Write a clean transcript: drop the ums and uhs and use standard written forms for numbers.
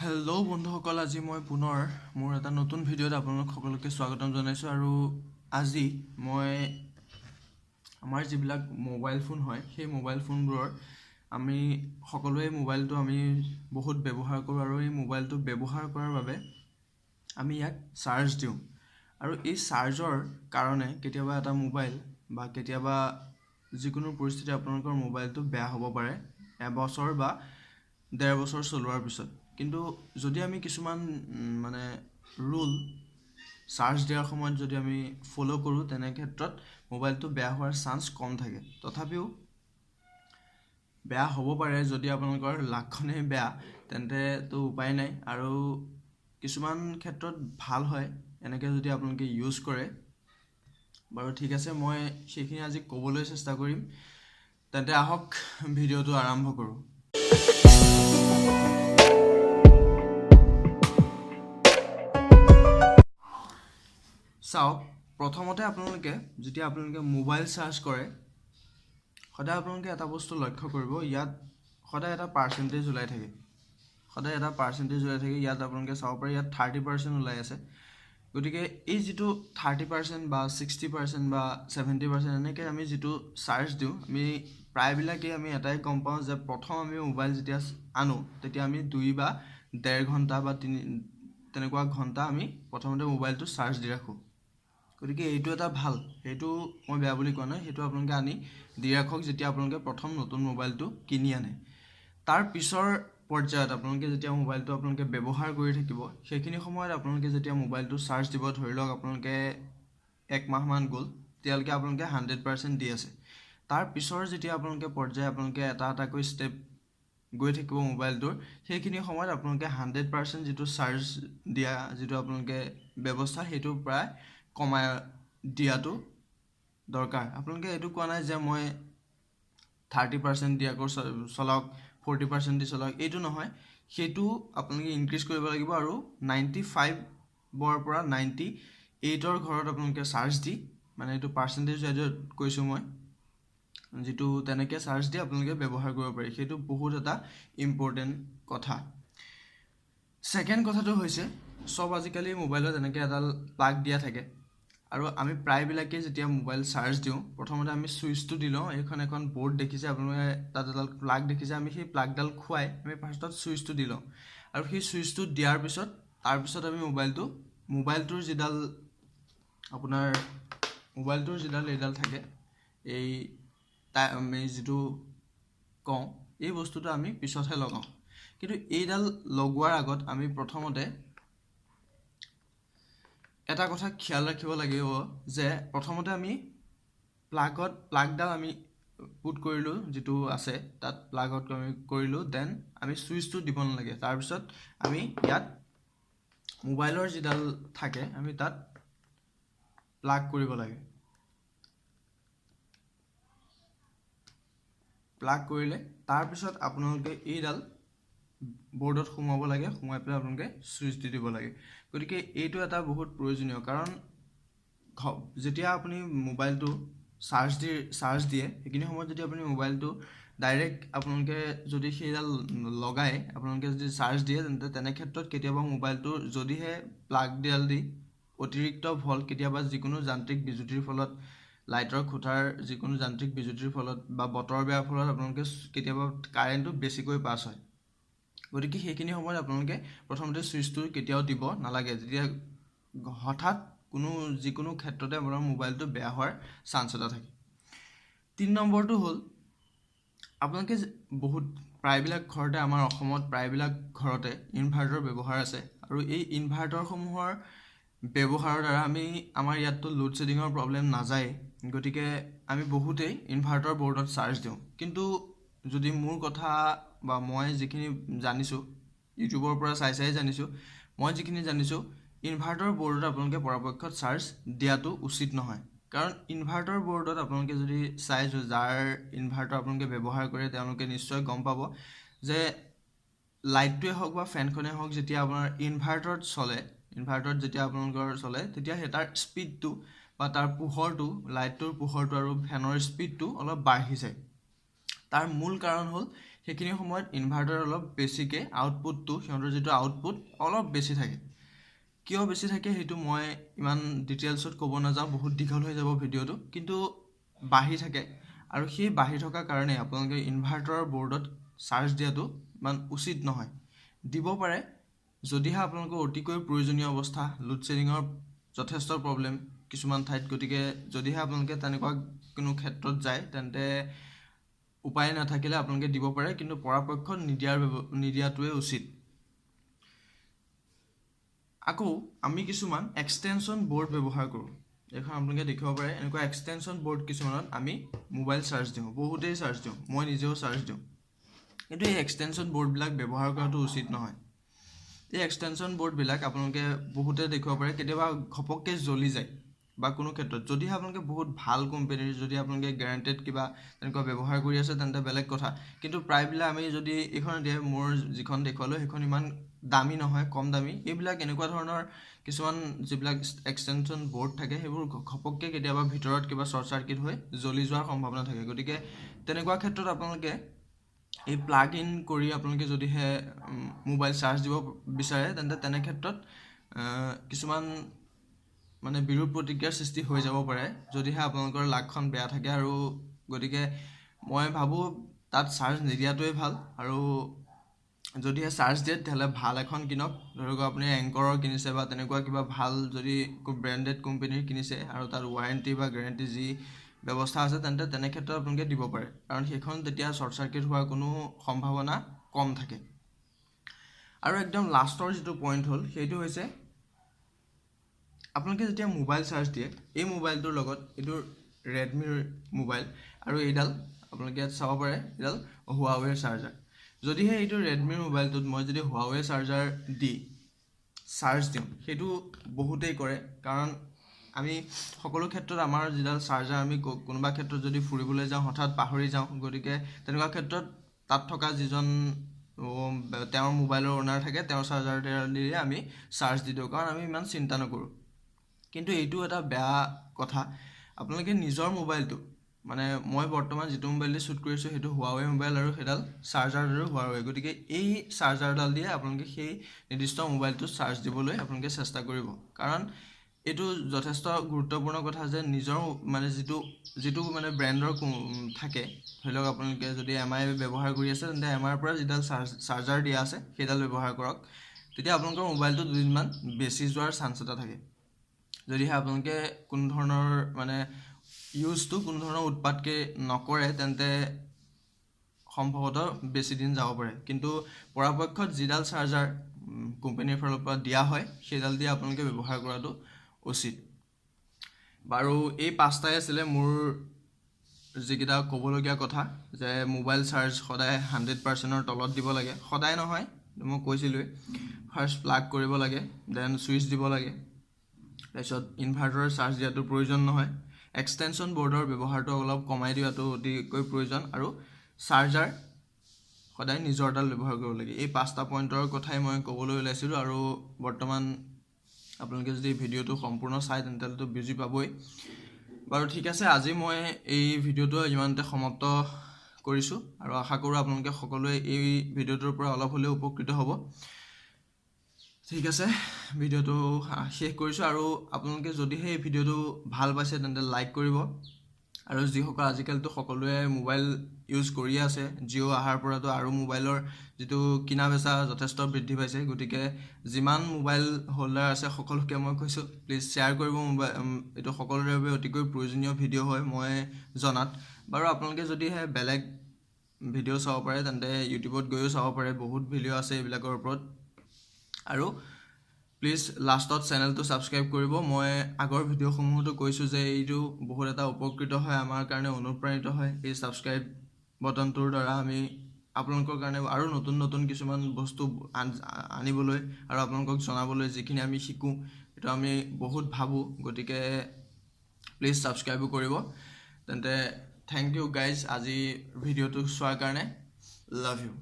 Hello' বন্ধুসকল, আজি মই পুনৰ মোৰ এটা নতুন ভিডিঅ'ত আপোনালোক সকলোকে স্বাগতম জনাইছোঁ। আৰু আজি মই আমাৰ যিবিলাক মোবাইল ফোন হয় সেই মোবাইল ফোনবোৰৰ আমি সকলোৱে মোবাইলটো আমি বহুত ব্যৱহাৰ কৰোঁ, আৰু এই মোবাইলটো ব্যৱহাৰ কৰাৰ বাবে আমি ইয়াক চাৰ্জ দিওঁ। আৰু এই চাৰ্জৰ কাৰণে কেতিয়াবা এটা মোবাইল বা কেতিয়াবা যিকোনো পৰিস্থিতি আপোনালোকৰ মোবাইলটো বেয়া হ'ব পাৰে এবছৰ বা 1.5 বছৰ চলোৱাৰ পিছত। কিন্তু যদি আমি কিছুমান ৰুল চাৰ্জ দিয়াৰ সময়ত যদি আমি ফ'ল' কৰোঁ, তেনে ক্ষেত্ৰত মোবাইলটো বেয়া হোৱাৰ চান্স কম থাকে। তথাপিও বেয়া হ'ব পাৰে। যদি আপোনালোকৰ লাক্ষণেই বেয়া তেন্তেতো উপায় নাই, আৰু কিছুমান ক্ষেত্ৰত ভাল হয় এনেকৈ যদি আপোনালোকে ইউজ কৰে। বাৰু ঠিক আছে, মই সেইখিনি আজি ক'বলৈ চেষ্টা কৰিম। তেন্তে আহক ভিডিঅ'টো আৰম্ভ কৰোঁ। চাওক, প্ৰথমতে যেতিয়া আপোনালোকে মোবাইল চাৰ্জ কৰে, সদায় আপোনালোকে এটা বস্তু লক্ষ্য কৰিব, ইয়াত সদায় এটা পাৰ্চেণ্টেজ ওলাই থাকে। ইয়াত আপোনালোকে চাব পাৰে, ইয়াত 30% ওলাই আছে। গতিকে এই যিটো 30% বা 60% বা 70% এনেকৈ আমি যিটো চাৰ্জ দিওঁ, আমি প্ৰায়বিলাকেই আমি এটাই গম পাওঁ যে প্ৰথম আমি মোবাইল যেতিয়া আনো তেতিয়া আমি 2 বা 1.5 ঘণ্টা বা 3 তেনেকুৱা ঘণ্টা আমি প্ৰথমতে মোবাইলটো চাৰ্জ দি ৰাখোঁ। গতিকে এইটো এটা ভাল, সেইটো মই বেয়া বুলি কোৱা নাই। সেইটো আপোনালোকে আনি দি ৰাখক যেতিয়া আপোনালোকে প্ৰথম নতুন মোবাইলটো কিনি আনে। তাৰ পিছৰ পৰ্যায়ত আপোনালোকে যেতিয়া মোবাইলটো ব্যৱহাৰ কৰি থাকিব, সেইখিনি সময়ত আপোনালোকে যেতিয়া মোবাইলটো চাৰ্জ দিব, ধৰি লওক আপোনালোকে 1 মাহমান গ'ল, তেতিয়ালৈকে আপোনালোকে 100% দি আছে। তাৰ পিছৰ যেতিয়া আপোনালোকে আপোনালোকে এটা এটাকৈ ষ্টেপ গৈ থাকিব মোবাইলটোৰ, সেইখিনি সময়ত আপোনালোকে 100% যিটো চাৰ্জ দিয়া যিটো আপোনালোকে ব্যৱস্থা, সেইটো প্ৰায় কমাই দিয়াটো দৰকাৰ। আপোনালোকে এইটো কোৱা নাই যে মই 30% দি আকৌ চলাওক, 40% দি চলাওক, এইটো নহয়। সেইটো আপোনালোকে ইনক্ৰিজ কৰিব লাগিব, আৰু 95ৰ পৰা 98ৰ ঘৰত আপোনালোকে চাৰ্জ দি, এইটো পাৰ্চেণ্টেজ কৈছোঁ মই, যিটো তেনেকৈ চাৰ্জ দি আপোনালোকে ব্যৱহাৰ কৰিব পাৰি। সেইটো বহুত এটা ইম্পৰ্টেণ্ট কথা। ছেকেণ্ড কথাটো হৈছে, চব আজিকালি মোবাইলত এনেকৈ এডাল প্লাগ দিয়া থাকে, আৰু আমি প্ৰায়বিলাকেই যেতিয়া মোবাইল চাৰ্জ দিওঁ, প্ৰথমতে আমি ছুইচটো দি লওঁ। এখন বৰ্ড দেখিছে আপোনালোকে, তাত এডাল প্লাগ দেখিছে। আমি সেই প্লাগডাল খুৱাই আমি ফাৰ্ষ্টত ছুইচটো দি লওঁ, আৰু সেই ছুইচটো দিয়াৰ পিছত তাৰপিছত আমি মোবাইলটোৰ যিডাল এইডাল থাকে, আমি যিটো কওঁ, এই বস্তুটো আমি পিছতহে লগাওঁ। কিন্তু এইডাল লগোৱাৰ আগত আমি প্ৰথমতে এটা কথা খেয়াল ৰাখিব লাগিব যে প্ৰথমতে আমি প্লাগডাল আমি পুট কৰিলোঁ, যিটো আছে তাত প্লাগত আমি কৰিলোঁ, দেন আমি ছুইচটো দিব নালাগে। তাৰপিছত আমি ইয়াত মোবাইলৰ যিডাল থাকে আমি তাত প্লাগ কৰিব লাগে। প্লাগ কৰিলে তাৰপিছত আপোনালোকে এইডাল বৰ্ডত সোমাব লাগে, সোমাই পেলাই আপোনালোকে ছুইচ দি দিব লাগে। গতিকে এইটো এটা বহুত প্ৰয়োজনীয়, কাৰণ যেতিয়া আপুনি মোবাইলটো চাৰ্জ দিয়ে, সেইখিনি সময়ত যদি আপুনি মোবাইলটো ডাইৰেক্ট আপোনালোকে যদি সেইডাল লগাই আপোনালোকে যদি চাৰ্জ দিয়ে, তেনে ক্ষেত্ৰত কেতিয়াবা মোবাইলটোৰ যদিহে প্লাগডাল দি অতিৰিক্ত ভল্ট, কেতিয়াবা যিকোনো যান্ত্ৰিক বিজুতিৰ ফলত, লাইটৰ খুঁটাৰ যিকোনো যান্ত্ৰিক বিজুতিৰ ফলত বা বতৰ বেয়াৰ ফলত আপোনালোকে কেতিয়াবা কাৰেণ্টটো বেছিকৈ পাছ হয়। গতিকে সেইখিনি সময়ত আপোনালোকে প্ৰথমতে ছুইচটো কেতিয়াও দিব নালাগে, যেতিয়া হঠাৎ যিকোনো ক্ষেত্ৰতে আপোনাৰ মোবাইলটো বেয়া হোৱাৰ চান্স এটা থাকে। 3 নম্বৰটো হ'ল, আপোনালোকে প্ৰায়বিলাক ঘৰতে, আমাৰ অসমত প্ৰায়বিলাক ঘৰতে ইনভাৰ্টাৰ ব্যৱহাৰ আছে, আৰু এই ইনভাৰ্টাৰসমূহৰ ব্যৱহাৰৰ দ্বাৰা আমাৰ ইয়াততো লোড শ্বেডিঙৰ প্ৰব্লেম নাযায়। গতিকে আমি বহুতেই ইনভাৰ্টাৰ বৰ্ডত চাৰ্জ দিওঁ। কিন্তু যদি মোৰ কথা বা মই যিখিনি জানিছোঁ, ইউটিউবৰ পৰা চাই জানিছোঁ, মই যিখিনি জানিছোঁ, ইনভাৰ্টাৰ বৰ্ডত আপোনালোকে পৰাপক্ষত চাৰ্জ দিয়াটো উচিত নহয়। কাৰণ ইনভাৰ্টাৰ বৰ্ডত আপোনালোকে যদি যাৰ ইনভাৰ্টাৰ আপোনালোকে ব্যৱহাৰ কৰে, তেওঁলোকে নিশ্চয় গম পাব যে লাইটটোৱে হওক বা ফেনখনেই হওক, যেতিয়া আপোনাৰ ইনভাৰ্টাৰত যেতিয়া আপোনালোকৰ চলে, তেতিয়া তাৰ স্পীডটো বা তাৰ পোহৰটো, লাইটটোৰ পোহৰটো আৰু ফেনৰ স্পীডটো অলপ বাঢ়ি যায়। তাৰ মূল কাৰণ হ'ল সেইখিনি সময়ত ইনভাৰ্টাৰ অলপ বেছিকৈ আউটপুটটো সিহঁতৰ যিটো আউটপুট অলপ বেছি থাকে। কিয় বেছি থাকে সেইটো মই ইমান ডিটেইলছত ক'ব নাযাওঁ, বহুত দীঘল হৈ যাব ভিডিঅ'টো, কিন্তু বাঢ়ি থাকে। আৰু সেই বাঢ়ি থকাৰ কাৰণে আপোনালোকে ইনভাৰ্টাৰৰ বৰ্ডত চাৰ্জ দিয়াটো ইমান উচিত নহয়। দিব পাৰে যদিহে আপোনালোকৰ অতিকৈ প্ৰয়োজনীয় অৱস্থা, লোডশ্বেডিঙৰ যথেষ্ট প্ৰব্লেম কিছুমান ঠাইত, গতিকে যদিহে আপোনালোকে তেনেকুৱা কোনো ক্ষেত্ৰত যায় তেন্তে উপায় নাথাকিলে আপোনালোকে দিব পাৰে, কিন্তু পৰাপক্ষত নিদিয়াটোৱে উচিত। আকৌ আমি কিছুমান এক্সটেনশ্যন বৰ্ড ব্যৱহাৰ কৰোঁ। এইখন আপোনালোকে দেখিব পাৰে, এনেকুৱা এক্সটেনশ্যন বৰ্ড কিছুমানত আমি মোবাইল চাৰ্জ দিওঁ, বহুতেই চাৰ্জ দিওঁ, মই নিজেও চাৰ্জ দিওঁ। কিন্তু এই এক্সটেনশ্যন বৰ্ডবিলাক ব্যৱহাৰ কৰাটো উচিত নহয়। এই এক্সটেনশ্যন বৰ্ডবিলাক আপোনালোকে বহুতে দেখিব পাৰে কেতিয়াবা ঘপককৈ জ্বলি যায়, বা কোনো ক্ষেত্ৰত যদিহে আপোনালোকে বহুত ভাল কোম্পানীৰ, যদি আপোনালোকে গেৰাণ্টেড কিবা তেনেকুৱা ব্যৱহাৰ কৰি আছে তেন্তে বেলেগ কথা। কিন্তু প্ৰায়বিলাক আমি যদি এইখন দিয়ে, মোৰ যিখন দেখুৱালোঁ সেইখন ইমান দামী নহয়, কম দামী। এইবিলাক এনেকুৱা ধৰণৰ কিছুমান যিবিলাক এক্সটেনশ্যন বৰ্ড থাকে সেইবোৰ ঘপককৈ কেতিয়াবা ভিতৰত কিবা শ্বৰ্ট চাৰ্কিট হৈ জ্বলি যোৱাৰ সম্ভাৱনা থাকে। গতিকে তেনেকুৱা ক্ষেত্ৰত আপোনালোকে এই প্লাগ ইন কৰি আপোনালোকে যদিহে মোবাইল চাৰ্জ দিব বিচাৰে তেন্তে তেনে ক্ষেত্ৰত কিছুমান মানে বিৰূপ প্ৰতিক্ৰিয়াৰ সৃষ্টি হৈ যাব পাৰে যদিহে আপোনালোকৰ লাকখন বেয়া থাকে। আৰু গতিকে মই ভাবোঁ তাত চাৰ্জ নিদিয়াটোৱে ভাল। আৰু যদিহে চাৰ্জ দিয়ে তেতিয়াহ'লে ভাল এখন কিনক, ধৰক আপুনি এংকৰৰ কিনিছে বা তেনেকুৱা কিবা ভাল যদি ব্ৰেণ্ডেড কোম্পানীৰ কিনিছে আৰু তাত ৱাৰেণ্টি বা গেৰাণ্টি যি ব্যৱস্থা আছে তেন্তে তেনে ক্ষেত্ৰত আপোনালোকে দিব পাৰে, কাৰণ সেইখন তেতিয়া শ্বৰ্ট চাৰ্কিট হোৱাৰ কোনো সম্ভাৱনা কম থাকে। আৰু একদম লাষ্টৰ যিটো পইণ্ট হ'ল সেইটো হৈছে আপোনালোকে যেতিয়া মোবাইল চাৰ্জ দিয়ে, এই মোবাইলটোৰ লগত এইটো ৰেডমিৰ মোবাইল আৰু এইডাল আপোনালোকে ইয়াত চাব পাৰে, এইডাল হুৱাৱেৰ চাৰ্জাৰ। যদিহে এইটো ৰেডমিৰ মোবাইলটোত মই যদি হুৱাৱে চাৰ্জাৰ দি চাৰ্জ দিওঁ, সেইটো বহুতেই কৰে, কাৰণ আমি সকলো ক্ষেত্ৰত আমাৰ যিডাল চাৰ্জাৰ আমি কোনোবা ক্ষেত্ৰত যদি ফুৰিবলৈ যাওঁ হঠাৎ পাহৰি যাওঁ, গতিকে তেনেকুৱা ক্ষেত্ৰত তাত থকা যিজন তেওঁৰ মোবাইলৰ অ'নাৰ থাকে তেওঁৰ চাৰ্জাৰ দিয়ে আমি চাৰ্জ দি দিওঁ, কাৰণ আমি ইমান চিন্তা নকৰোঁ। কিন্তু এইটো এটা বেয়া কথা। আপোনালোকে নিজৰ মোবাইলটো, মানে মই বৰ্তমান যিটো মোবাইল দি শ্বুট কৰিছোঁ সেইটো হুৱাৱে মোবাইল আৰু সেইডাল চাৰ্জাৰডালো হুৱাৱে, গতিকে এই চাৰ্জাৰডাল দিয়ে আপোনালোকে সেই নিৰ্দিষ্ট মোবাইলটো চাৰ্জ দিবলৈ আপোনালোকে চেষ্টা কৰিব। কাৰণ এইটো যথেষ্ট গুৰুত্বপূৰ্ণ কথা যে নিজৰ মানে যিটো মানে ব্ৰেণ্ডৰ থাকে, ধৰি লওক আপোনালোকে যদি MI ব্যৱহাৰ কৰি আছে তেন্তে MIৰ পৰা যিডাল চাৰ্জাৰ দিয়া আছে সেইডাল ব্যৱহাৰ কৰক, তেতিয়া আপোনালোকৰ মোবাইলটো দুদিনমান বেছি যোৱাৰ চান্স এটা থাকে। যদিহে আপোনালোকে কোনো ধৰণৰ মানে ইউজটো কোনো ধৰণৰ উৎপাতকৈ নকৰে তেন্তে সম্ভৱতঃ বেছি দিন যাব পাৰে। কিন্তু পৰাপক্ষত যিডাল চাৰ্জাৰ কোম্পানীৰ ফালৰ পৰা দিয়া হয় সেইডাল দি আপোনালোকে ব্যৱহাৰ কৰাটো উচিত। বাৰু এই 5টাই আছিলে মোৰ যিকেইটা ক'বলগীয়া কথা, যে মোবাইল চাৰ্জ সদায় 100%ৰ তলত দিব লাগে। সদায় নহয়, মই কৈছিলোঁৱেই, ফাৰ্ষ্ট প্লাগ কৰিব লাগে, দেন ছুইচ দিব লাগে, তাৰপিছত ইনভাৰ্টাৰৰ চাৰ্জ দিয়াটো প্ৰয়োজন নহয়, এক্সটেনশ্যন বৰ্ডৰ ব্যৱহাৰটো অলপ কমাই দিয়াটো অতিকৈ প্ৰয়োজন, আৰু চাৰ্জাৰ সদায় নিজৰডাল ব্যৱহাৰ কৰিব লাগে। এই 5টা পইণ্টৰ কথাই মই ক'বলৈ ওলাইছিলোঁ, আৰু বৰ্তমান আপোনালোকে যদি ভিডিঅ'টো সম্পূৰ্ণ চাই তেন্তেতো বুজি পাবই। বাৰু ঠিক আছে, আজি মই এই ভিডিঅ'টো ইমানতে সমাপ্ত কৰিছোঁ, আৰু আশা কৰোঁ আপোনালোকে সকলোৱে এই ভিডিঅ'টোৰ পৰা অলপ হ'লেও উপকৃত হ'ব। ঠিক আছে, ভিডিঅ'টো শেষ কৰিছোঁ, আৰু আপোনালোকে যদিহে এই ভিডিঅ'টো ভাল পাইছে তেন্তে লাইক কৰিব। আৰু যিসকল আজিকালিতো সকলোৱে মোবাইল ইউজ কৰিয়ে আছে, জিঅ' অহাৰ পৰাতো আৰু মোবাইলৰ যিটো কিনা বেচা যথেষ্ট বৃদ্ধি পাইছে, গতিকে যিমান মোবাইল হোল্ডাৰ আছে সকলোকে মই কৈছোঁ প্লিজ শ্বেয়াৰ কৰিব। এইটো সকলোৰে বাবে অতিকৈ প্ৰয়োজনীয় ভিডিঅ' হয় মই জনাত। বাৰু আপোনালোকে যদিহে বেলেগ ভিডিঅ' চাব পাৰে তেন্তে ইউটিউবত গৈও চাব পাৰে, বহুত ভিডিঅ' আছে এইবিলাকৰ ওপৰত। আৰু প্লিজ লাষ্টত চেনেলটো ছাবস্ক্ৰাইব কৰিব। মই আগৰ ভিডিঅ'সমূহতো কৈছোঁ যে এইটো বহুত এটা উপকৃত হয়, আমাৰ কাৰণে অনুপ্ৰাণিত হয় এই ছাবস্ক্ৰাইব বটনটোৰ দ্বাৰা আমি আপোনালোকৰ কাৰণে আৰু নতুন নতুন কিছুমান বস্তু আনিবলৈ আৰু আপোনালোকক জনাবলৈ, যিখিনি আমি শিকোঁ সেইটো আমি বহুত ভাবোঁ, গতিকে প্লিজ ছাবস্ক্ৰাইবো কৰিব। তেন্তে থেংক ইউ গাইজ আজি ভিডিঅ'টো চোৱাৰ কাৰণে, লাভ ইউ।